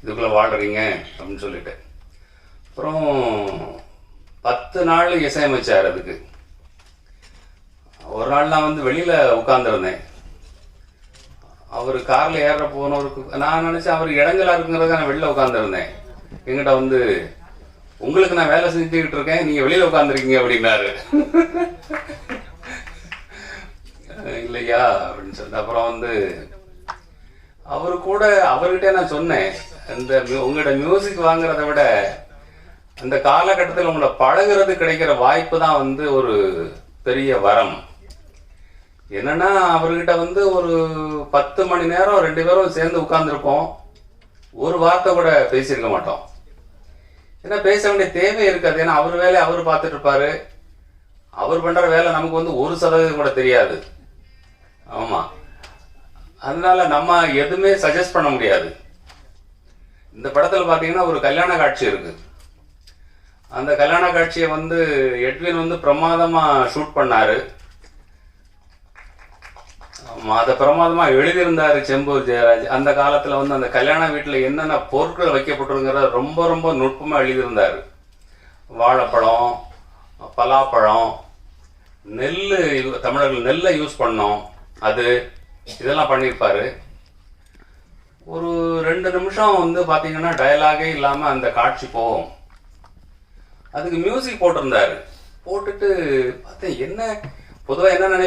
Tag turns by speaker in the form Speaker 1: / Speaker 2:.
Speaker 1: இதுக்குள்ளே வாழ்கிறீங்க அப்படின்னு சொல்லிட்டு. அப்புறம் 10 நாள் இசையமைச்சார். அதுக்கு ஒரு நாள் நான் வந்து வெளியில் உட்காந்துருந்தேன். அவர் காரில் ஏற போனவருக்கு நான் நினச்சேன் அவர் இடங்களா இருக்குங்கிறத நான் வெளியில் உட்காந்துருந்தேன். எங்கிட்ட வந்து உங்களுக்கு நான் வேலை செஞ்சுக்கிட்டு இருக்கேன், நீங்கள் வெளியில் உட்காந்துருக்கீங்க அப்படின்னாரு. இல்லையா அப்படின்னு சொல்லிட்டு அப்புறம் வந்து அவரு கூட அவர்கிட்ட நான் சொன்னேன், இந்த உங்களோட மியூசிக் வாங்குறத விட அந்த காலகட்டத்தில் உங்களை பழகிறது கிடைக்கிற வாய்ப்பு தான் வந்து ஒரு பெரிய வரம். என்னன்னா அவர்கிட்ட வந்து ஒரு 10 மணி நேரம் 2 பேரும் சேர்ந்து உட்கார்ந்துருப்போம், ஒரு வார்த்தை கூட பேசியிருக்க மாட்டோம். ஏன்னா பேச வேண்டிய தேவை இருக்காது. ஏன்னா அவர் வேலையை அவர் பார்த்துட்டு இருப்பாரு, அவர் பண்ற வேலை நமக்கு வந்து 1% கூட தெரியாது. ஆமா, அதனால நம்ம எதுவுமே சஜஸ்ட் பண்ண முடியாது. இந்த படத்துல பாத்தீங்கன்னா ஒரு கல்யாண காட்சி இருக்கு. அந்த கல்யாண காட்சியை வந்து எட்வின் வந்து பிரமாதமா ஷூட் பண்ணாரு. அதை பிரமாதமா எழுதியிருந்தாரு செம்பூர் ஜெயராஜ். அந்த காலத்துல வந்து அந்த கல்யாண வீட்டுல என்னென்ன பொருட்கள் வைக்கப்பட்டிருக்கிறத ரொம்ப ரொம்ப நுட்பமா எழுதியிருந்தாரு. வாழைப்பழம், பலாப்பழம், நெல், தமிழர்கள் நெல்லை யூஸ் பண்ணோம், அது இதெல்லாம் பண்ணியிருப்பாரு. ஒரு 2 நிமிஷம் வந்து பாத்தீங்கன்னா டயலாகே இல்லாம அந்த காட்சி போகும். அதுக்கு மியூசிக் போட்டிருந்தாரு. போட்டுட்டு பார்த்தேன், என்ன பொதுவாக என்ன நினைப்பேன்,